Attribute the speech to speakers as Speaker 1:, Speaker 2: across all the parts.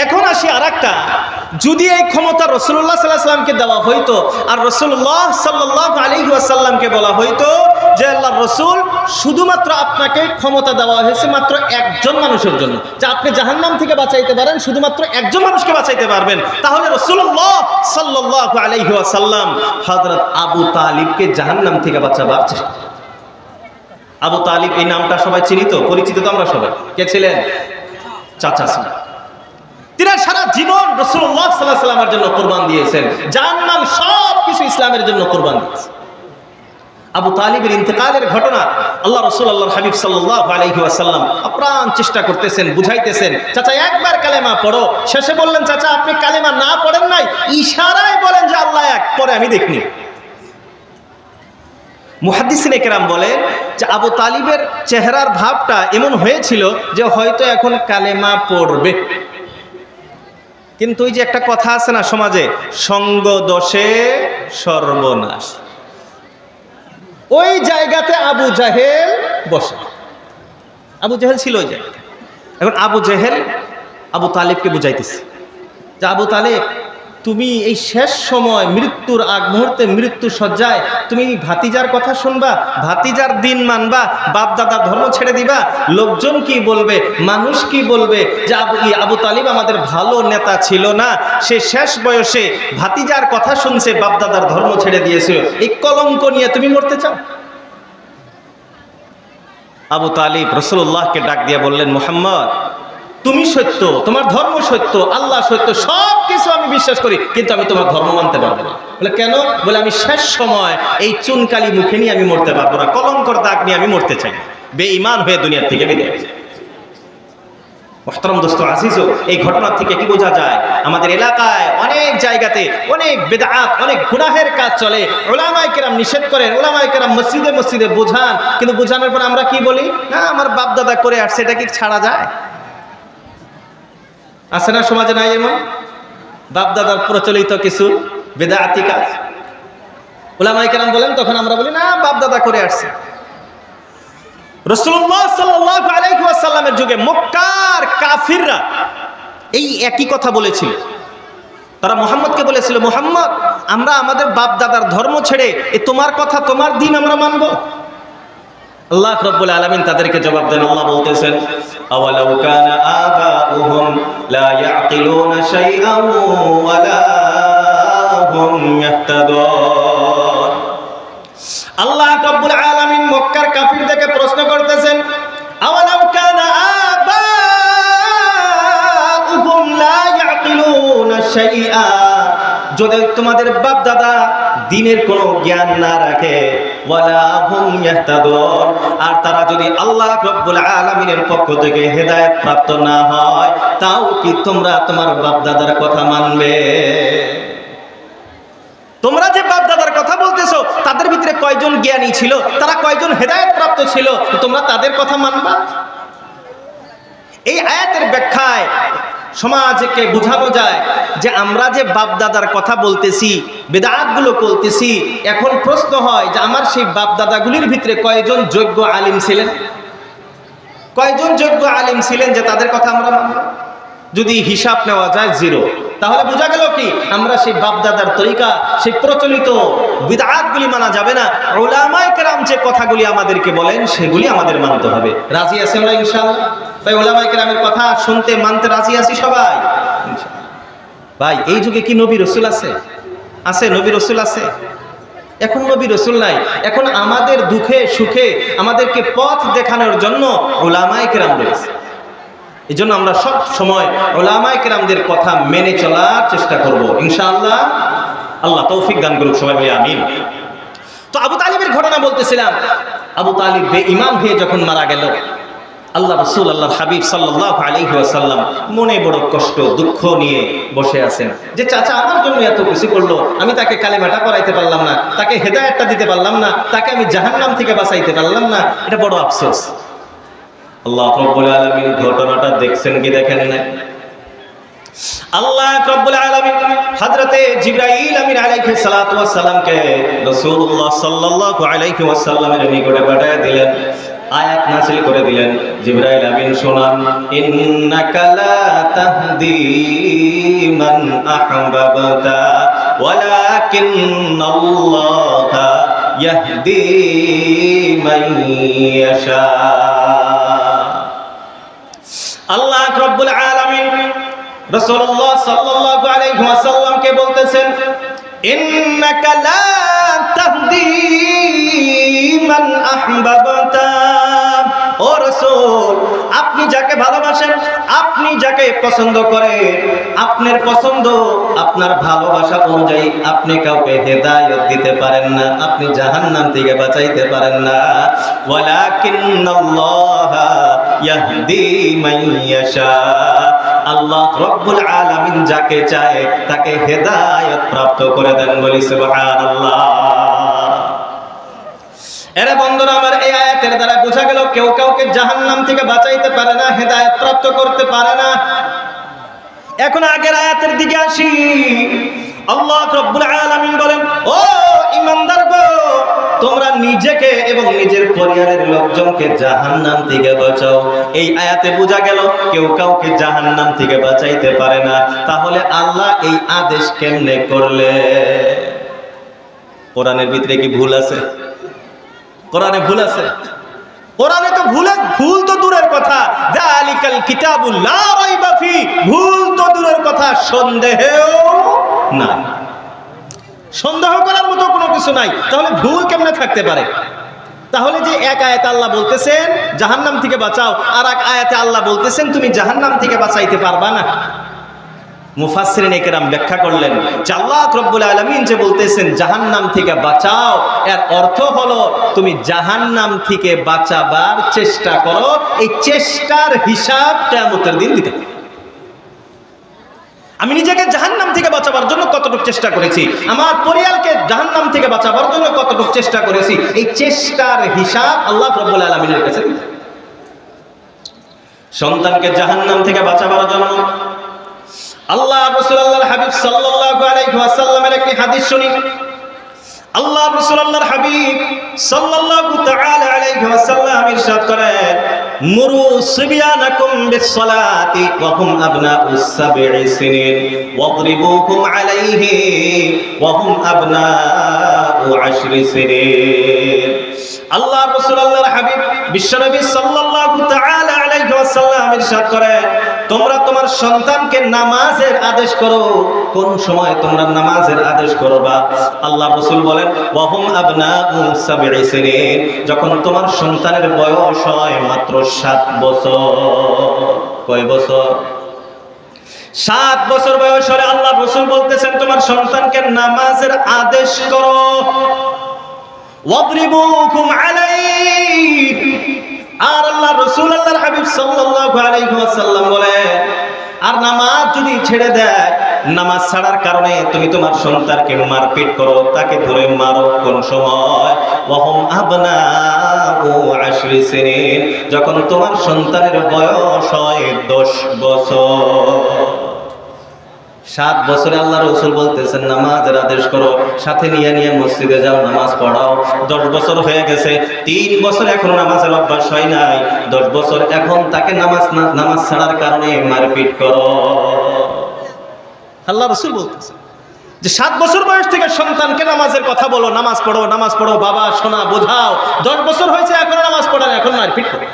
Speaker 1: এখন আসি আরেকটা, যদি এই ক্ষমতা রাসূলুল্লাহ সাল্লাল্লাহু আলাইহি ওয়াসাল্লামকে দেওয়া হইতো আর রাসূলুল্লাহ সাল্লাল্লাহু আলাইহি ওয়াসাল্লামকে বলা হইতো যে আল্লাহর রাসূল শুধুমাত্র আপনাকে ক্ষমতা দেওয়া হয়েছে মাত্র একজন মানুষের জন্য, যে আপনি জাহান্নাম থেকে বাঁচাইতে পারেন, শুধুমাত্র একজন মানুষকে বাঁচাইতে পারবেন, তাহলে রাসূলুল্লাহ সাল্লাল্লাহু আলাইহি ওয়াসাল্লাম হযরত আবু তালিবকে জাহান্নাম থেকে বাঁচাবার চেষ্টা। আবু তালিব এই নামটা সবাই চিনিত, পরিচিত তো আমরা সবাই। কে ছিলেন? চাচা ছিলেন। তিনি সারা জীবন রাসূলুল্লাহ সাল্লাল্লাহু আলাইহি ওয়াসাল্লামের জন্য কুরবান দিয়েছেন, জান-মাল সবকিছু ইসলামের জন্য কুরবান দিয়েছেন। আবু তালিবের ইন্তেকালের ঘটনা আল্লাহ রাসূল আল্লাহর হাবিব সাল্লাল্লাহু আলাইহি ওয়াসাল্লাম আপ্রাণ চেষ্টা করতেছেন, বুঝাইতেছেন, চাচা একবার কালেমা পড়ো। শেষে বললেন, চাচা আপনি কালেমা না পড়েন নাই, ইশারায় বলেন যে আল্লাহ এক, পরে আমি দেখিনি। মুহাদ্দিসিনে কেরাম বলেন যে আবু তালিবের চেহারার ভাবটা এমন হয়েছিল যে হয়তো এখন কালেমা পড়বে, কিন্তু ওই যে একটা কথা আছে না সমাজে, সঙ্গ দোষে সর্বনাশ, ওই জায়গাতে আবু জাহেল বসে। আবু জাহেল ছিল ওই জায়গায়। এখন আবু জাহেল আবু তালিবকে বুঝাইতেছে যে আবু তালিব, তুমি এই শেষ সময় মৃত্যুর আগ মুহূর্তে মৃত্যু সজ্জায় তুমি ভাতিজার কথা শুনবা, ভাতিজার দিন মানবা, বাপ দাদার ধর্ম ছেড়ে দিবা, লোকজন কি বলবে, মানুষ কি বলবে যে আবু তালিব আমাদের ভালো নেতা ছিল না, সে শেষ বয়সে ভাতিজার কথা শুনছে, বাপ দাদার ধর্ম ছেড়ে দিয়েছিল, এই কলঙ্ক নিয়ে তুমি মরতে চাও? আবু তালিব রাসূলুল্লাহকে ডাক দিয়ে বললেন, মুহাম্মদ তুমি সত্য, তোমার ধর্ম সত্য, আল্লাহ সত্য, সব কিছু আমি বিশ্বাস করি, কিন্তু আমি তোমার ধর্ম মানতে পারবো না। বলে কেন? বলে আমি শেষ সময় এই চুনকালি মুখে নিয়ে আমি মরতে পারবো না, কলঙ্কর দাগ নিয়ে আমি মরতে চাই, বেঈমান হয়ে দুনিয়ার থেকে বিদায় হয়ে যায়। মুহতারাম দোস্ত আজিজও, এই ঘটনা থেকে কি বোঝা যায়? আমাদের এলাকায় অনেক জায়গাতে অনেক বেদাত, অনেক গুনাহের কাজ চলে, উলামায়ে কেরাম নিষেধ করেন, উলামায়ে কেরাম মসজিদে মসজিদে বোঝান, কিন্তু বোঝানোর পর আমরা কি বলি? না আমার বাপ দাদা করে আসছে, এটা কি ছাড়া যায়? আছে না সমাজে? নাই এমন বাপদাদার প্রচলিত কিছু বেদাতি কাজ উলামায়ে কেরাম বলেন, তখন আমরা বলি না বাপদাদা করে আসছে। রাসূলুল্লাহ সাল্লাল্লাহু আলাইহি ওয়াসাল্লামের যুগে মক্কার কাফিররা এই একই কথা বলেছিল। তারা মুহাম্মদকে বলেছিল, মুহাম্মদ আমরা আমাদের বাপদাদার ধর্ম ছেড়ে তোমার কথা, তোমার দিন আমরা মানব। আল্লাহ রাব্বুল আলামিন তাদেরকে জবাব দেন, আল্লাহ বলতেছেন, আওয়ালাউ কানা আবাউহুম লা ইয়াকিলুনা শাইআন ওয়া লা হুম ইয়াহতাদুন। আল্লাহ রাব্বুল আলামিন মক্কার কাফিরদেরকে প্রশ্ন করতেছেন, আওয়ালাউ কানা আবাউহুম লা ইয়াকিলুনা শাইআন, যদি তোমাদের বাপ দাদা দ্বীনের কোনো জ্ঞান না রাখে, ওয়ালা হুম ইয়াহতাদুন, আর তারা যদি আল্লাহ রাব্বুল আলামিনের পক্ষ থেকে হেদায়েত প্রাপ্ত না হয়, তাও কি তোমরা তোমার বাপ দাদার কথা মানবে? তোমরা যে বাপ দাদার কথা বলতেছো তাদের ভিতরে কয়জন জ্ঞানী ছিল, তারা কয়জন হেদায়েত প্রাপ্ত ছিল, তোমরা তাদের কথা মানবা? এই আয়াতের ব্যাখ্যায় সমাজকে বোঝানো যায় যে আমরা যে বাপ দাদার কথা বলতেছি, বেদাতগুলো করতেছি, এখন প্রশ্ন হয় যে আমার সেই বাপ দাদাগুলির ভিতরে কয়জন যোগ্য আলিম ছিলেন, কয়জন যোগ্য আলিম ছিলেন যে তাদের কথা আমরা মানব? যদি হিসাব নেওয়া যায় জিরো, তাহলে বোঝা গেল কি আমরা সেই বাপ দাদার তরিকা, সেই প্রচলিত বিদআতগুলি মানা যাবে না। উলামায়ে কেরাম যে কথাগুলি আমাদেরকে বলেন সেগুলি আমাদের মানতে হবে। রাজি আছি আমরা ইনশাআল্লাহ? ভাই উলামায়ে কেরামের কথা শুনতে মানতে রাজি আছি সবাই ইনশাআল্লাহ? ভাই এই যুগে কি নবী রাসূল আছে? আছে নবী রাসূল আছে? এখন নবী রাসূল নাই, এখন আমাদের দুঃখে সুখে আমাদেরকে পথ দেখানোর জন্য উলামায়ে কেরাম রয়েছে। এই জন্য আমরা সব সময় উলামায়ে কেরামদের কথা মেনে চলার চেষ্টা করব ইনশাআল্লাহ। আল্লাহ তৌফিক দান করুক, সবাই বলি আমিন। তো আবু তালিবের ঘটনা বলতেছিলাম, আবু তালিব বেঈমান হয়ে যখন মারা গেল, আল্লাহ রাসূল আল্লাহর হাবিব সাল্লাল্লাহু আলাইহি ওয়াসাল্লাম মনে বড় কষ্ট দুঃখ নিয়ে বসে আছেন যে চাচা আমার জন্য এত কিছু করলো, আমি তাকে কালেমাটা পড়াইতে পারলাম না, তাকে হেদায়েতটা দিতে পারলাম না, তাকে আমি জাহান্নাম থেকে বাঁচাইতে পারলাম না, এটা বড় আফসোস। আল্লাহ রাব্বুল আলামিন ঘটনাটা দেখছেন কি দেখেন না? আল্লাহ রাব্বুল আলামিন হযরতে জিবরাইল আমিন আলাইহিস সালাতু ওয়াস সালামকে রাসূলুল্লাহ সাল্লাল্লাহু আলাইহি ওয়াসাল্লামের নিকটে পাঠিয়ে দিলেন। আয়াত নাযিল করে দিলেন। জিবরাইল আমিন শোনান, ইন্নাকা লা তাহদি মান আহবাবতা ওয়ালাকিন্নাল্লাহা ইয়াহদি মান ইয়াশা। আল্লাহ রাব্বুল আলামিন রাসূলুল্লাহ সাল্লাল্লাহু আলাইহি ওয়াসাল্লামকে বলতেছেন, ইন্নাকা লা তাহদি মান আহবাবতা। ও রাসূল, আপনি যাকে ভালোবাসেন, আপনি যাকে পছন্দ করেন, আপনার পছন্দ আপনার ভালোবাসা অনুযায়ী আপনি কাউকে হেদায়েত দিতে পারেন না, আপনি জাহান্নাম থেকে বাঁচাইতে পারেন না। ওয়ালাকিন্নাল্লাহা ইয়াহদি মান ইয়াশা। আল্লাহ রাব্বুল আলামিন যাকে চায় তাকে হেদায়েত প্রাপ্ত করে দেন, বলি সুবহানাল্লাহ। এরে বন্ধুরা আমার, এই আয়াতের দ্বারা বোঝা গেল কেউ কাউকে জাহান্নাম থেকে বাঁচাইতে পারে না, হেদায়েত প্রাপ্ত করতে পারে না। এখন আগের আয়াতের দিকে আসি। আল্লাহ রাব্বুল আলামিন বলেন, ও ঈমানদারগণ, তোমরা নিজেকে এবং নিজের পরিবারের লোকজনকে জাহান্নাম থেকে বাঁচাও। এই আয়াতে বোঝা গেল কেউ কাউকে জাহান্নাম থেকে বাঁচাইতে পারে না। তাহলে আল্লাহ এই আদেশ কেমনে করলে? কোরআনের ভিতরে কি ভুল আছে? কোরআনে ভুল আছে? কোরআনে তো ভুল তো দূরের কথা, যালিকাল কিতাবুল লা রাইবা ফি, ভুল তো দূরের কথা, সন্দেহও নাই। সন্দেহ করার মতো কোনো কিছু নাই। তাহলে ভুল কেমনে থাকতে পারে? তাহলে যে এক আয়াতে আল্লাহ বলতেছেন জাহান্নাম থেকে বাঁচাও, আর এক আয়াতে আল্লাহ বলতেছেন তুমি জাহান্নাম থেকে বাঁচাইতে পারবা না। মুফাসসিরিন ইকরাম ব্যাখ্যা করলেন যে আল্লাহ রাব্বুল আলামিন যে বলতেছেন জাহান্নাম থেকে বাঁচাও, এর অর্থ হলো তুমি জাহান্নাম থেকে বাঁচাবার চেষ্টা করো। এই চেষ্টার হিসাব কিয়ামতের দিন দিতে হবে। আমি নিজেকে জাহান্নাম থেকে বাঁচাবার জন্য কতটুকু চেষ্টা করেছি, আমার পরিবারকে জাহান্নাম থেকে বাঁচাবার জন্য কতটুকু চেষ্টা করেছি, এই চেষ্টার হিসাব আল্লাহ রাব্বুল আলামিনের কাছে দিতে হবে। সন্তানকে জাহান্নাম থেকে বাঁচাবার জন্য আল্লাহ রাসূল আল্লাহর হাবিব সাল্লাল্লাহু আলাইহি ওয়াসাল্লামের একটি হাদিস শুনি। আল্লাহ রাসূল আল্লাহর হাবিব সাল্লাল্লাহু তাআলা আলাইহি ওয়াসাল্লাম ইরশাদ করেন, মুরু সিবিয়ানাকুম বিস-সালাতি ওয়া হুম আবনাউস সাব'i সিনিন ওয়াদরিবুহুম আলাইহি ওয়া হুম আবনাউ 10 সিনিন। আল্লাহ রাসূল আল্লাহর হাবিব বিশ্বনবী সাল্লাল্লাহু তাআলা আলাইহি ওয়াসাল্লাম ইরশাদ করেন, তোমরা তোমার সন্তানকে নামাজের আদেশ করো। কোন সময় তোমরা নামাজের আদেশ করবা? আল্লাহ রাসূল বলেন, ওয়া হুম আবনাউ সাব'i সিনিন, যখন তোমার সন্তানের বয়স হয় মাত্র 7 বছর। কয় বছর? 7 বছর বয়স হলে আল্লাহ রাসূল বলতেছেন তোমার সন্তানকে নামাজের আদেশ করো। ওয়াদরিবুকুম আলাইহি, আর আল্লাহ রাসূল আল্লাহর হাবিব সাল্লাল্লাহু আলাইহি ওয়াসাল্লাম বলেন, আর নামাজ যদি ছেড়ে দেয়, নামাজ ছাড়ার কারণে তুমি তোমার সন্তানকে মারপিট করো, তাকে ধরে মারো। কোন সময়? ওয়া হুম আবনাউ 10 সিনিন, যখন তোমার সন্তানের বয়স হয় 10 বছর। 7 বছরে আল্লাহ রাসূল বলতেছেন নামাজের আদেশ করো, সাথে নিয়ে নিয়ে মসজিদে যাও, নামাজ পড়াও। 10 বছর হয়ে গেছে, 3 বছর এখনো নামাজের অভ্যাস হয় নাই, 10 বছর এখন তাকে নামাজ ছাড়ার কারণে মারপিট করো। আল্লাহ রাসূল বলতেছেন যে 7 বছর বয়স থেকে সন্তানকে নামাজের কথা বলো, নামাজ পড়ো বাবা, শোনা, বোঝাও। 10 বছর হয়েছে এখনো নামাজ পড়ে না, এখন মারপিট করো।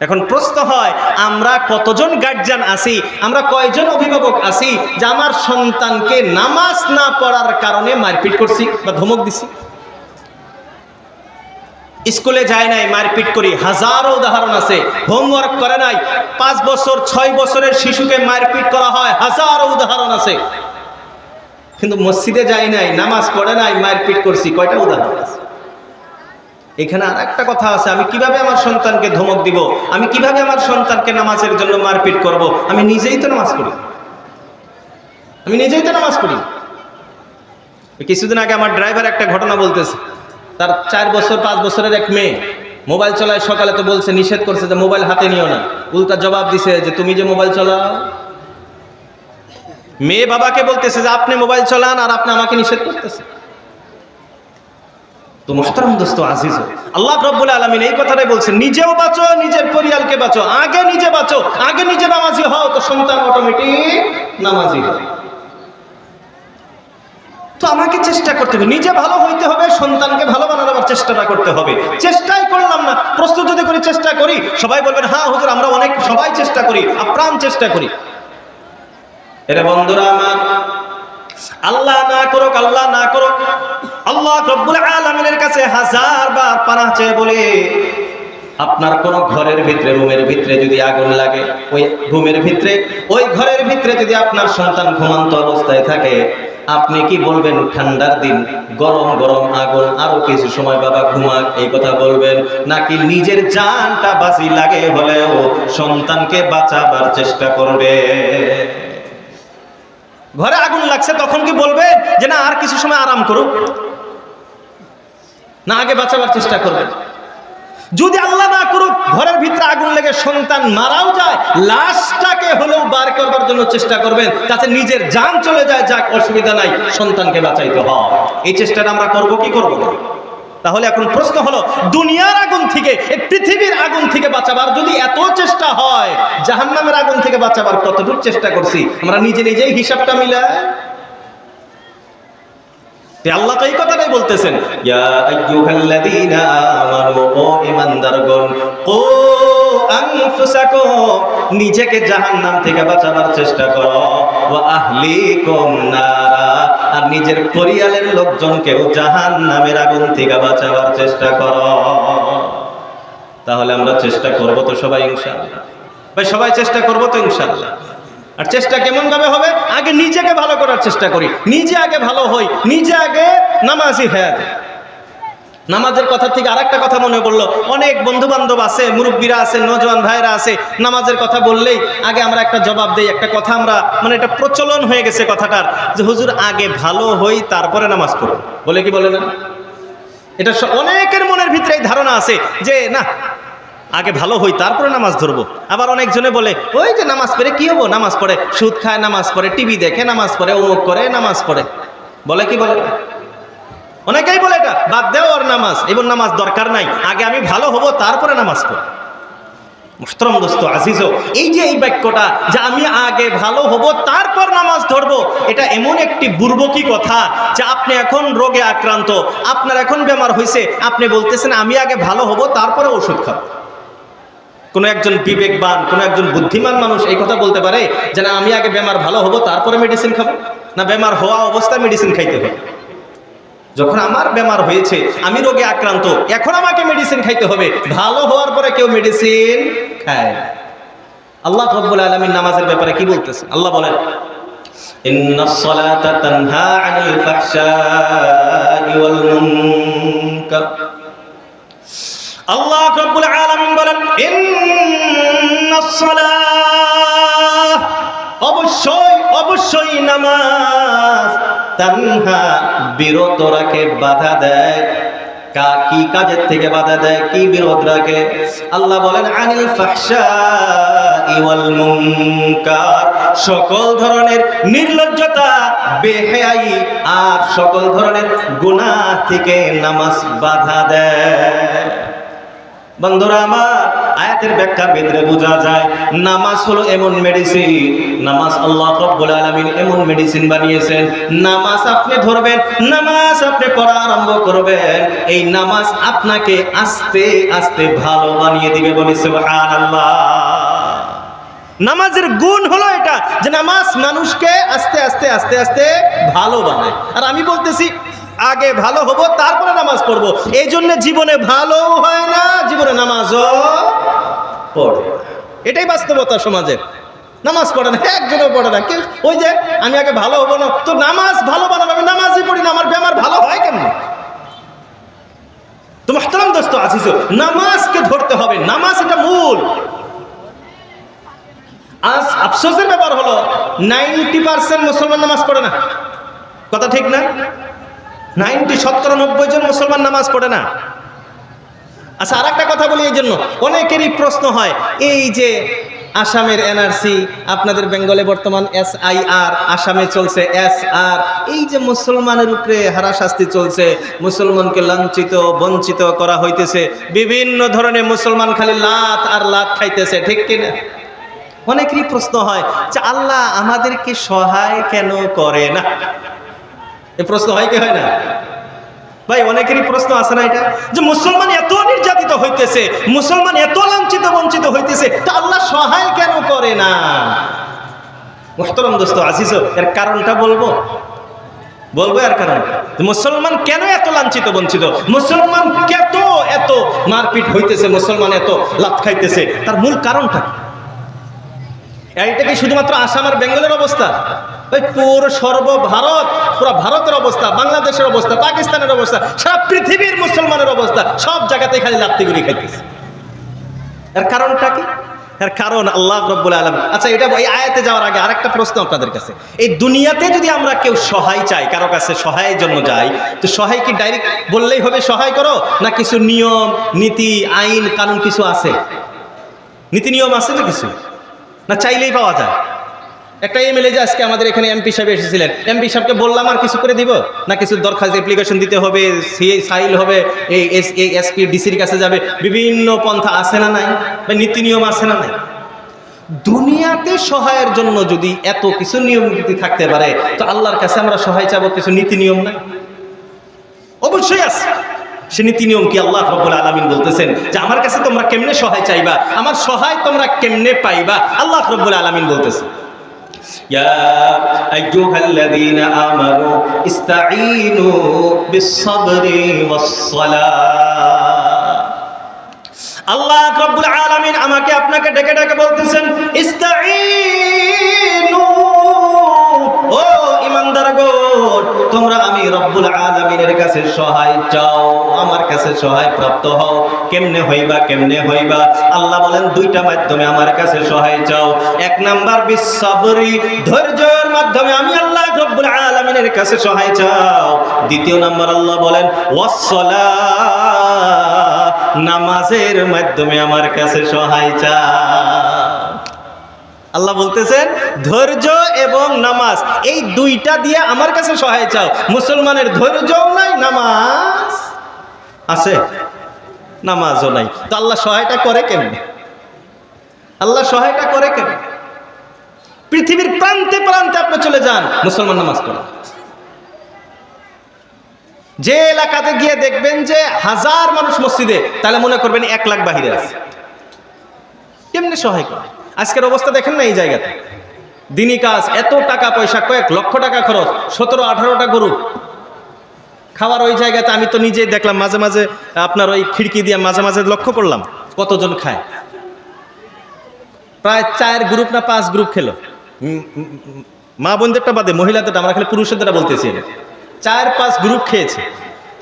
Speaker 1: এখন প্রশ্ন হয়, আমরা কতজন গার্জিয়ান আছি, আমরা কয়জন অভিভাবক আছি যে আমার সন্তানকে নামাজ না পড়ার কারণে মারপিট করছি বা ধমক দিছি? স্কুলে যায় নাই, মারপিট করি, হাজারো উদাহরণ আছে। হোমওয়ার্ক করে নাই, 5 বছর 6 বছরের শিশুকে মারপিট করা হয়, হাজারো উদাহরণ আছে। কিন্তু মসজিদে যায় নাই, নামাজ পড়ে নাই, মারপিট করছি, কয়টা উদাহরণ আছে? এখানে আর একটা কথা আছে, আমি কিভাবে আমার সন্তানকে ধমক দিব, আমি কিভাবে আমার সন্তানকে নামাজের জন্য মারপিট করব? আমি নিজেই তো নামাজ পড়ি, কিছুদিন আগে আমার ড্রাইভার একটা ঘটনা বলতেছে, তার 4 বছর 5 বছরের এক মেয়ে মোবাইল চালায়। সকালে তো বলছে, নিষেধ করছে যে মোবাইল হাতে নিও না, উল্টা জবাব দিছে যে তুমি যে মোবাইল চালাও। মেয়ে বাবাকে বলতেছে যে আপনি মোবাইল চালান আর আপনি আমাকে নিষেধ করতেছে। তো মুহতারাম দোস্ত আজিজ, আল্লাহ রাব্বুল আলামিন এই কথাটাই বলছেন, নিজেও বাঁচো, নিজের পরিবারকে বাঁচো। আগে নিজে বাঁচো, আগে নিজে নামাজি হও, তো সন্তান অটোমেটিক নামাজি হবে। তো আমাকে চেষ্টা করতে হবে, নিজে ভালো হইতে হবে, সন্তানকে ভালো বানানোর চেষ্টাটা করতে হবে। চেষ্টাই করলাম না, প্রস্তুত যদি করি, চেষ্টা করি, সবাই বলবেন হ্যাঁ হুজুর আমরা অনেক সবাই চেষ্টা করি, আপ্রাণ চেষ্টা করি। এরে বন্ধুরা আমার, আল্লাহ না করুক, আল্লাহ না করুক, আল্লাহ রব্বুল আলামিনের কাছে হাজারবার পানাহ চেয়ে বলে, আপনার কোন ঘরের ভিতরে, রুমের ভিতরে যদি আগুন লাগে, ওই রুমের ভিতরে, ওই ঘরের ভিতরে যদি আপনার সন্তান ঘুমন্ত অবস্থায় থাকে, আপনি কি বলবেন ঠান্ডার দিন গরম গরম আগুন, আরো কিছু সময় বাবা ঘুমাক, এই কথা বলবেন? নাকি নিজের জানটা বাঁচি লাগে হলেও সন্তানকে বাঁচাবার চেষ্টা করবে? ঘরে আগুন লাগছে তখন কি বলবে যে না আর কিছু সময় আরাম করুক, না আগে বাঁচাবার চেষ্টা করবে? যদি আল্লাহ না করুক ঘরের ভিতরে আগুন লেগে সন্তান মারাও যায়, লাশটাকে হলেও বার করবার জন্য চেষ্টা করবেন, তাতে নিজের জান চলে যায়, যাক অসুবিধা নাই, সন্তানকে বাঁচাইতে হয়। এই চেষ্টাটা আমরা করব কি করব না? তাহলে এখন প্রশ্ন হলো, দুনিয়ার আগুন থেকে, এই পৃথিবীর আগুন থেকে বাঁচাবার যদি এত চেষ্টা হয়, জাহান্নামের আগুন থেকে বাঁচাবার কতটুকু চেষ্টা করছি আমরা নিজে নিজেই হিসাবটা মিলাই। আল্লাহ তো এই কথাটাই বলতেছেন, ইয়া আইয়ুহাল্লাযীনা আমানু, ও ঈমানদারগণ, ও আনফুসাকুম, নিজেকে জাহান্নাম থেকে বাঁচাবার চেষ্টা করো, ওয়া আহলিকুম নারা, আর নিজের পরিবারের লোকজনকেও জাহান্নামের আগুন থেকে বাঁচাবার চেষ্টা করো। তাহলে আমরা চেষ্টা করব তো সবাই ইনশাআল্লাহ? ভাই সবাই চেষ্টা করব তো ইনশাআল্লাহ? আর চেষ্টা কেমন ভাবে হবে? আগে নিজেকে ভালো করার চেষ্টা করি, নিজে আগে ভালো হই, নিজে আগে নামাজি হয়ে যায়। নামাজের কথা থেকে আরেকটা কথা মনে পড়লো, অনেক বন্ধু বান্ধব আছে, মুরব্বীরা আছে, নওজোয়ান ভাইরা আছে, নামাজের কথা বললেই আগে আমরা একটা জবাব দেই, একটা কথা আমরা মানে এটা প্রচলন হয়ে গেছে কথাটার, যে হুজুর আগে ভালো হই তারপরে নামাজ পড়ো, বলে কি বলে না? এটা অনেকের মনের ভিতরে এই ধারণা আছে যে না আগে ভালো হই তারপরে নামাজ ধরবো। আবার অনেকজনে বলে ওই যে নামাজ পড়ে কি হবো, নামাজ পড়ে সুদ খায়, নামাজ পড়ে টিভি দেখে, নামাজ পড়ে অমুক করে, নামাজ পড়ে, বলে কি বলে? অনেকেই বলে এটা বাদ দেও আর নামাজ, এবং নামাজ দরকার নাই, আগে আমি ভালো হব তারপরে নামাজ পড়ব। মুহতারাম দোস্ত আজিজ, এই যে এই বাক্যটা যে আমি আগে ভালো হব তারপর নামাজ ধরবো, এটা এমন একটি বুর্বকী কথা যে আপনি এখন রোগে আক্রান্ত, আপনার এখন বেমার হয়েছে, আপনি বলতেছেন আমি আগে ভালো হব তারপরে ওষুধ খাবো। কোন একজন বিবেকবান, কোন একজন বুদ্ধিমান মানুষ এই কথা বলতে পারে যে না আমি আগে বেমার ভালো হব তারপরে মেডিসিন খাবো? না, বেমার হওয়া অবস্থায় মেডিসিন খাইতে হবে। যখন আমার বেমার হয়েছে, আমি রোগে আক্রান্ত, এখন আমাকে মেডিসিন খাইতে হবে, ভালো হওয়ার পরে কেউ মেডিসিন খায়। আল্লাহ রাব্বুল আলামিন নামাজের ব্যাপারে কি বলতেছে? আল্লাহ বলেন, ইন্নাস সালাতা তানহা আনিল ফাহশাই ওয়াল মুনকার। আল্লাহ রাব্বুল আলামিন বলেন, ইন্নাস সালাহ, অবশ্যই অবশ্যই নামাজ, তানহা বিরত রাখে, বাধা দেয়, কি কাজের থেকে বাধা দেয়, কি বিরত রাখে? আল্লাহ বলেন আনিল ফাহশাই ওয়াল মুনকার, সকল ধরনের নির্লজ্জতা, বেহায়াই আর সকল ধরনের গুনাহ থেকে নামাজ বাধা দেয়। বন্ধুরা আমার, আয়াতের ব্যাখ্যার ভিতরে বোঝা যায় নামাজ হলো এমন মেডিসিন, নামাজ আল্লাহ রাব্বুল আলামিন এমন মেডিসিন বানিয়েছেন, নামাজ আপনি ধরবেন, নামাজ আপনি পড়া আরম্ভ করবেন, এই নামাজ আপনাকে আস্তে আস্তে ভালো বানিয়ে দিবে। বলি সুবহানাল্লাহ। নামাজের গুণ হলো এটা যে নামাজ মানুষকে আস্তে আস্তে আস্তে আস্তে ভালো বানায়। আর আমি বলতেছি আগে ভালো হব তারপরে নামাজ পড়বো, এই জন্য জীবনে ভালো হয় না, জীবনে নামাজও পড়ে। এটাই বাস্তবতা সমাজের। নামাজ পড়ে না, একজনও পড়ে না, কেউ ওই যে আমি আগে ভালো হবো না, তো নামাজ ভালো বানাবো, আমি নামাজই পড়ি না, আমার বেমার ভালো হয় কেমন? তো মুহতারাম দোস্ত আজিজ, নামাজকে ধরতে হবে, নামাজ এটা মূল। আজ আফসোসের ব্যাপার হলো 90% মুসলমান নামাজ পড়ে না, কথা ঠিক না? 90-90 জন মুসলমান নামাজ পড়ে না। আচ্ছা, আর একটা কথা বলি, এই জন্য অনেকেরই প্রশ্ন হয়, এই যে আসামের এনআরসি, আপনাদের বেঙ্গলে বর্তমান SIR, আসামে চলছে SR। এই যে মুসলমানের উপরে হারাশাস্তি চলছে, মুসলমানকে লাঞ্ছিত বঞ্চিত করা হইতেছে, বিভিন্ন ধরনের মুসলমান খালি লাত আর লাত খাইতেছে, ঠিক কিনা? অনেকেরই প্রশ্ন হয় যে আল্লাহ আমাদেরকে সহায় কেন করে না? এই প্রশ্ন হয় কি হয় না ভাই? অনেকেরই প্রশ্ন আছে না এটা, যে মুসলমান এত নির্যাতিত হইতেছে, মুসলমান এত লাঞ্ছিত বঞ্চিত হইতেছে, তো আল্লাহ সহায় কেন করে না? মুহতারাম দোস্ত আজিজ, এর কারণটা বলবো এর কারণ, মুসলমান কেন এত লাঞ্ছিত বঞ্চিত, মুসলমান কেন এত মারপিট হইতেছে, মুসলমান এত লাত খাইতেছে, তার মূল কারণটা এইটা কি শুধুমাত্র আসাম আর বেঙ্গলের অবস্থা? ওই পুরো সর্বভারত, পুরো ভারতের অবস্থা, বাংলাদেশের অবস্থা, পাকিস্তানের অবস্থা, সারা পৃথিবীর মুসলমানের অবস্থা, সব জায়গাতে খালি লাত্তিগুলি খাইতেছে। এর কারণটা কি? এর কারণ আল্লাহ রাব্বুল আলামিন। আচ্ছা, এটা এই আয়াতে যাওয়ার আগে আরেকটা প্রশ্ন আপনাদের কাছে। এই দুনিয়াতে যদি আমরা কেউ সহায় চাই, কারো কাছে সহায়ের জন্য যাই, তো সহায় কি ডাইরেক্ট বললেই হবে সহায় করো, না কিছু নিয়ম নীতি আইন কানুন কিছু আছে? নীতি নিয়ম আছে না কিছু, না চাইলেই পাওয়া যায়? একটা এমএলএ যে আজকে আমাদের এখানে এমপি সাহেব এসেছিলেন, এমপি সাহেবকে বললাম আর কিছু করে দিব, না কিছু দরখাস্ত অ্যাপ্লিকেশন দিতে হবে, সাইল হবে, এই এসপি ডিসির কাছে যাবে, বিভিন্ন পন্থা আছে না নাই, বা নীতি নিয়ম আছে না নাই? দুনিয়াতে সহায়ের জন্য যদি এত কিছু নিয়ম নীতি থাকতে পারে, তো আল্লাহর কাছে আমরা সহায় চাবো, কিছু নীতি নিয়ম নাই? অবশ্যই আছে। সে নীতি নিয়ম কি? আল্লাহ রাব্বুল আলামিন বলতেছেন যে আমার কাছে তোমরা কেমনে সহায় চাইবা, আমার সহায় তোমরা কেমনে পাইবা, আল্লাহ রাব্বুল আলামিন বলতেছেন, ইয়া আইয়ুহাল্লাযীনা আমানু ইসতাঈনু বিস-সাবরি ওয়াস-সালাহ। আল্লাহ রাব্বুল আলামিন আমাকে আপনাকে ডেকে ডেকে বলতেছেন, ইসতাঈনু, ও ইমানদারগণ, তোমরা আমি রব্বুল আলামিনের কাছে সহায় চাও, আমার কাছে সহায় প্রাপ্ত হও। কেমনে হইবা? আল্লাহ বলেন দুইটা মাধ্যমে আমার কাছে সহায় চাও। এক নাম্বার বিস-সাবরি, ধৈর্যের মাধ্যমে আমি আল্লাহ রব্বুল আলামিনের কাছে সহায় চাও। দ্বিতীয় নাম্বার আল্লাহ বলেন ওয়াস-সালাহ, নামাজের মাধ্যমে আমার কাছে সহায় চাও। আল্লাহ বলতেছেন ধৈর্য এবং নামাজ, এই দুইটা দিয়ে আমার কাছে সহায় চাও। মুসলমানের ধৈর্যও নাই, নামাজ আছে, নামাজও নাই, তো আল্লাহ সহায়তা করে কেমনে? পৃথিবীর প্রান্তে প্রান্তে আপনি চলে যান, মুসলমান নামাজ পড়ে। যে এলাকাতে গিয়ে দেখবেন যে 1000 মানুষ মসজিদে, তাহলে মনে করবেন 1 লাখ বাহিরে আছে। কেমনে সহায় করে? আজকের অবস্থা দেখেন না, এই জায়গাতে দিনী কাজ, এত টাকা পয়সা, কয়েক লক্ষ টাকা খরচ, 17-18টা গরু খাওয়ার ওই জায়গাতে। আমি তো নিজেই দেখলাম, মাঝে মাঝে আপনার ওই খিড়কি দিয়ে মাঝে মাঝে লক্ষ্য করলাম কতজন খায়। প্রায় 4 গ্রুপ না 5 গ্রুপ খেলো, মা বোনদেরটা বাদে, মহিলাদেরটা, আমরা খালি পুরুষদেরটা বলতেছি, 4-5 গ্রুপ খেয়েছে।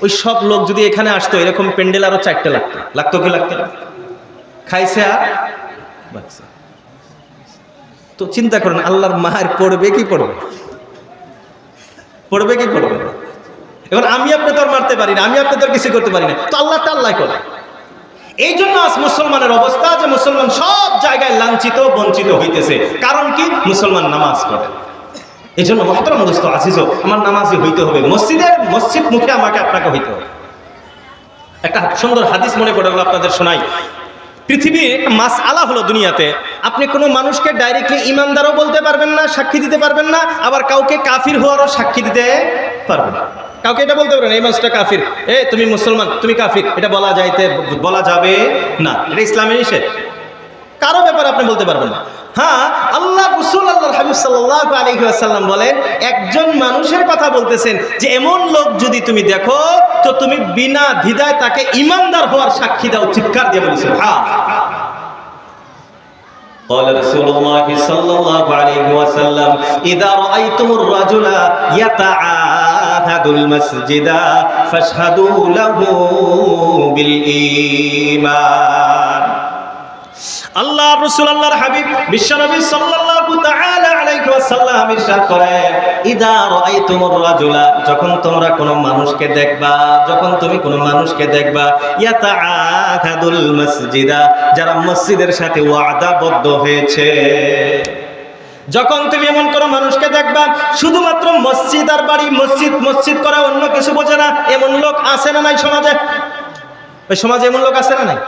Speaker 1: ওই সব লোক যদি এখানে আসতো, এরকম প্যান্ডেল আরো 4টে লাগতো কি লাগতো না? খাইছে আর বাচ্চা। তো চিন্তা করেন, আল্লাহর মার পড়বে কি পড়বে? এখন আমি আপনি তো আর মারতে পারি না, আমি আপনি তো আর কিছু করতে পারি না, তো আল্লাহ করে। এই জন্য আজ মুসলমানের অবস্থা যে মুসলমান সব জায়গায় লাঞ্ছিত বঞ্চিত হইতেছে। কারণ কি? মুসলমান নামাজ পড়ে। এই জন্য মুহতারাম দোস্ত আজিজ, আমার নামাজি হইতে হবে, মসজিদ মুখে আমাকে আপনাকে হইতে হবে। একটা সুন্দর হাদিস মনে পড়ে গেল, আপনাদের শোনাই। পৃথিবীর একটা মাসআলা হলো, দুনিয়াতে আপনি কোনো মানুষকে ডাইরেক্টলি ইমানদারও বলতে পারবেন না, সাক্ষী দিতে পারবেন না, আবার কাউকে কাফির হওয়ারও সাক্ষী দিতে পারবেন না। কাউকে এটা বলতে পারবেন এই মানুষটা কাফির, তুমি মুসলমান, তুমি কাফির, এটা বলা যাবে না, এটা ইসলামের নিষেধ। কারো ব্যাপারে আপনি বলতে পারবেন না। হ্যাঁ, আল্লাহ রাসূল আল্লাহর হাবিব সাল্লাল্লাহু আলাইহি ওয়াসাল্লাম বলেন, একজন মানুষের কথা বলতেছেন যে এমন লোক যদি তুমি দেখো, তো তুমি বিনা দ্বিধায় তাকে ঈমানদার হওয়ার সাক্ষী দাও। চিৎকার দিয়ে বলি সুবহান। قال رسول الله صلى الله عليه وسلم إذا رأيتم الرجل يتعاهد المسجد فاشهدوا له بالإيمان। আল্লাহ রাসূল আল্লাহর হাবিব বিশ্বনবী সাল্লাল্লাহু তাআলা আলাইহি ওয়াসাল্লাম ইরশাদ করেন, ইদা রাআইতুমুর রাজুলা, যখন তোমরা কোনো মানুষকে দেখবা, যখন তুমি কোনো মানুষকে দেখবা, ইয়াতাআহাদুল মসজিদা, যারা মসজিদের সাথে ওয়াদাবদ্ধ হয়েছে, যখন তুমি এমন কোনো মানুষকে দেখবা শুধুমাত্র মসজিদ আর বাড়ি, মসজিদ মসজিদ করা, অন্য কিছু বোঝে না, এমন লোক আছে না নাই সমাজে? ওই সমাজে এমন লোক আছে না নাই?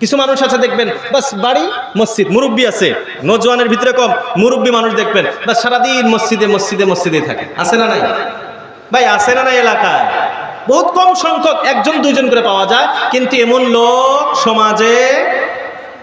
Speaker 1: কিছু মানুষ আছে দেখবেন বাস বাড়ি মসজিদ, মুরব্বী আছে, নজওয়ানের ভিতরে কম মুরব্বী মানুষ দেখবেন বাস সারাদিন মসজিদে মসজিদে মসজিদে থাকে, আছে না নাই ভাই? আছে না নাই? এলাকায় বহুত কম সংখ্যক, একজন দুইজন করে পাওয়া যায়, কিন্তু এমন লোক সমাজে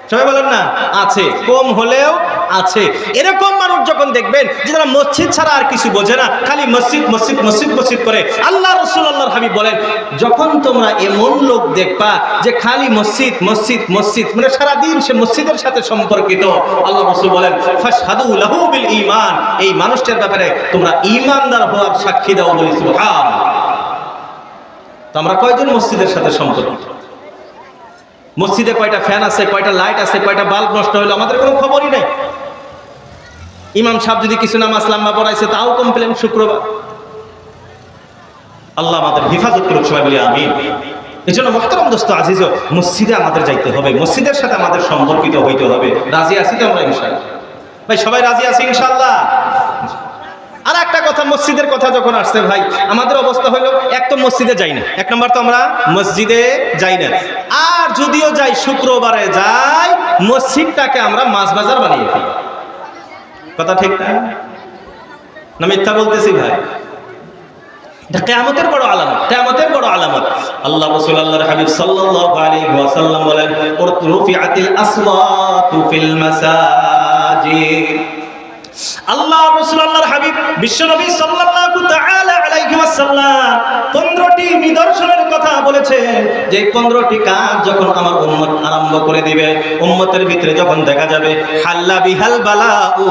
Speaker 1: সবাই বলেন না আছে, কম হলেও আছে। এরকম মানুষ যখন দেখবেন যে তারা মসজিদ ছাড়া আর কিছু বোঝে না, খালি মসজিদ মসজিদ মসজিদ মসজিদ করে, আল্লাহ রাসূল আল্লাহর হাবিব বলেন, যখন তোমরা এমন লোক দেখবা যে খালি মসজিদ মসজিদ মসজিদ, মানে সারাদিন সে মসজিদের সাথে সম্পর্কিত, আল্লাহ রাসূল বলেন ফাশহাদু লাহু বিল ঈমান, এই মানুষটার ব্যাপারে তোমরা ঈমানদার হওয়ার সাক্ষী দাও, বলি সুবহানাল্লাহ। তো আমরা কয়জন মসজিদের সাথে সম্পর্কিত? মসজিদে কয়টা ফ্যান আছে, কয়টা লাইট আছে, কয়টা বাল্ব নষ্ট হলো আমাদের কোনো খবরই নেই। ইমাম সাহেব যদি কিছু নামাজ লম্বা পড়াইছে তাও কমপ্লেন শুক্রবার। আল্লাহ আমাদের হেফাজত করুক, সবাই বলি আমিন। এই জন্য মুহতারাম দোস্ত আজিজ, মসজিদে আমাদের যাইতে হবে, মসজিদের সাথে আমাদের সম্পর্কিত হইতে হবে। রাজি আছি তো আমরা ইনশাআল্লাহ? ভাই সবাই রাজি আছি ইনশাআল্লাহ? আর একটা কথা, মসজিদের কথা যখন আসছে ভাই, আমাদের অবস্থা হলো এক তো মসজিদে যাই না, এক নম্বর তো আমরা মসজিদে যাই না, আর যদিও যাই শুক্রবারে যাই, মসজিদটাকে আমরা মাছ বাজার বানিয়ে ফেলি। কথা ঠিক না মিথ্যা বলতেছি ভাই? এটা কিয়ামতের বড় আলামত, কিয়ামতের বড় আলামত। আল্লাহ রাসূল আল্লাহর হাবিব সাল্লাল্লাহু আলাইহি ওয়াসাল্লাম বলেন, রুফিআতিল আসওয়াতু ফিল মাসাজিদ। আল্লাহ রাসূল আল্লাহর হাবিব বিশ্বনবী সাল্লাল্লাহু তাআলা আলাইহি ওয়াসাল্লাম 15টি নিদর্শনের কথা বলেছেন, যে 15টি কাজ যখন আমার উম্মত আরম্ভ করে দিবে, উম্মতের ভিতরে যখন দেখা যাবে হাল্লা বিহাল বালাউ,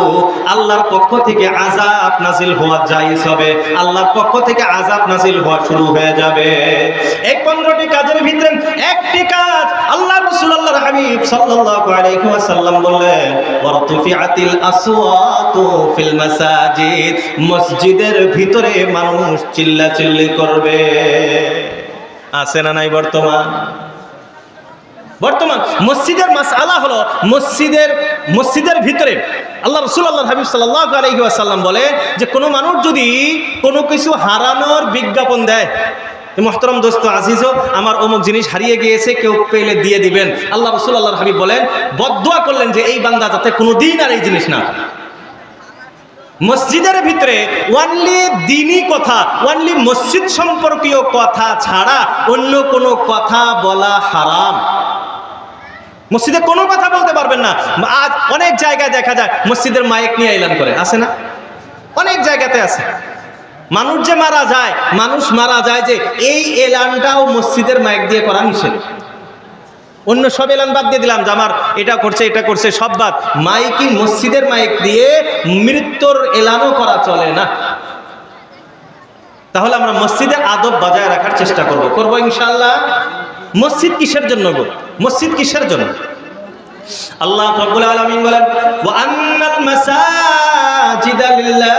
Speaker 1: আল্লাহর পক্ষ থেকে আযাব নাযিল হওয়া জায়েজ হবে, আল্লাহর পক্ষ থেকে আযাব নাযিল হওয়া শুরু হয়ে যাবে। এই 15টি কাজের ভিতরে একটি কাজ আল্লাহ রাসূল আল্লাহর হাবিব সাল্লাল্লাহু আলাইহি ওয়াসাল্লাম বললেন, ওয়ারতুফিআতিল আসওয়াতু ফিল মাসাজিদ, মসজিদের ভিতরে মানুষ চিল্লাচিল্লি করবে। আছে না নাই? বর্তমান মসজিদের মাসআলা হলো মসজিদের ভিতরে আল্লাহ রাসূল আল্লাহর হাবিব সাল্লাল্লাহু আলাইহি ওয়াসাল্লাম বলে যে কোনো মানুষ যদি কোনো কিছু হারানোর বিজ্ঞাপন দেয়, মুহতারাম দোস্ত আজিজ, আমার অমুক জিনিস হারিয়ে গিয়েছে, কেউ পেলে দিয়ে দিবেন, আল্লাহ রাসূল আল্লাহর হাবিব বলেন, বদদুয়া করলেন যে এই বান্দা যাতে কোনোদিন আর এই জিনিস না। মসজিদের ভিতরে ওয়ানলি দ্বীনি কথা, ওয়ানলি মসজিদ সম্পর্কীয় কথা ছাড়া অন্য কোনো কথা বলা হারাম। মসজিদে কোনো কথা বলতে পারবেন না। আজ অনেক জায়গায় দেখা যায় মসজিদের মাইক নিয়ে এলান করে, আছে না? অনেক জায়গাতে আছে। মানুষ মারা যায় যে এই এলানটাও মসজিদের মাইক দিয়ে করা নিষেধ। অন্য সব এলান বাদ দিয়ে দিলাম যে আমার এটা করছে সব বাদ, মাইকি মসজিদের মাইক দিয়ে মৃত্যুর এলানও করা চলে না। তাহলে আমরা মসজিদে আদব বজায় রাখার চেষ্টা করব ইনশাআল্লাহ। মসজিদ কিসের জন্য গো? মসজিদ কিসের জন্য? আল্লাহ রাব্বুল আলামিন বলেন, ওয়া আন্নাল মাসাজিদা লিল্লাহ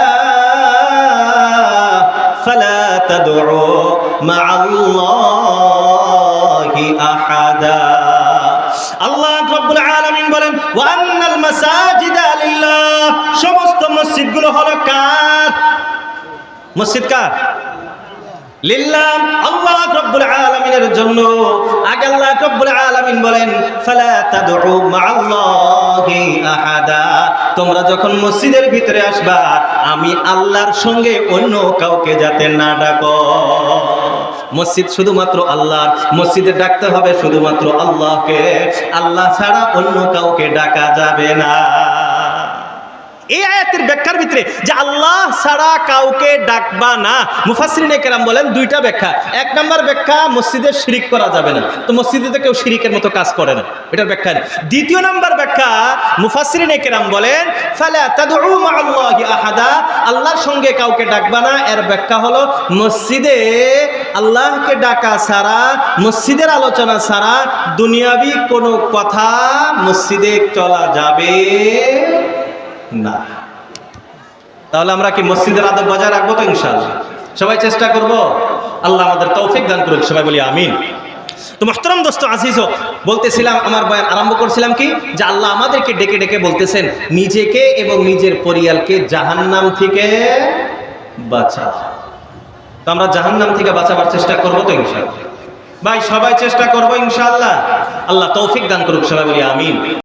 Speaker 1: ফালা তাদউ মা'আল্লাহি আহাদা। আল্লাহ রাব্বুল আলামিন বলেন, ওয়া আন্নাল মাসাজিদা লিল্লাহ, সমস্ত মসজিদগুলো হলো কার? মসজিদ কার? লিল্লাহ, আল্লাহ রাব্বুল আলামিনের জন্য। আগে আল্লাহ রাব্বুল আলামিন বলেন, ফালা তাদউ মা'আল্লাহি আহাদা, তোমরা যখন মসজিদের ভিতরে আসবা আমি আল্লাহর সঙ্গে অন্য কাউকে যাতে না ডাকো। মসজিদ শুধুমাত্র আল্লাহর, মসজিদে ডাকতে হবে শুধুমাত্র আল্লাহকে, আল্লাহ ছাড়া অন্য কাউকে ডাকা যাবে না। এই আয়াতের ব্যাখ্যার ভিতরে যে আল্লাহ ছাড়া কাউকে ডাকবা না, মুফাসসিরিনে কেরাম বলেন দুইটা ব্যাখ্যা। এক নাম্বার ব্যাখ্যা, মসজিদে শিরিক করা যাবে না, তো মসজিদে তো কেউ শিরিকের মতো কাজ করে না, এটার ব্যাখ্যা। দ্বিতীয় নাম্বার ব্যাখ্যা, মুফাসসিরিনে কেরাম বলেন ফালা তাদউ মাআল্লাহি আহাদা, আল্লাহর সঙ্গে কাউকে ডাকবা না, এর ব্যাখ্যা হলো মসজিদে আল্লাহকে ডাকা ছাড়া, মসজিদের আলোচনা ছাড়া দুনিয়াবি কোনো কথা মসজিদে চলা যাবে না। তাহলে আমরা কি মসজিদের আদব বজায় রাখবো তো ইনশাআল্লাহ? সবাই চেষ্টা করব, আল্লাহ আমাদের তৌফিক দান করুক, সবাই বলি আমিন। তো মুহতারাম দোস্ত আজিজ, বলতেছিলাম, আমার বয়ান আরম্ভ করছিলাম কি, যে আল্লাহ আমাদেরকে ডেকে ডেকে বলতেছেন নিজেকে এবং নিজের পরিয়ালকে জাহান্নাম থেকে বাঁচাও। তো আমরা জাহান্নাম থেকে বাঁচাবার চেষ্টা করবো তো ইনশাআল্লাহ? ভাই সবাই চেষ্টা করবো ইনশাআল্লাহ। আল্লাহ তৌফিক দান করুক, সবাই বলি আমিন।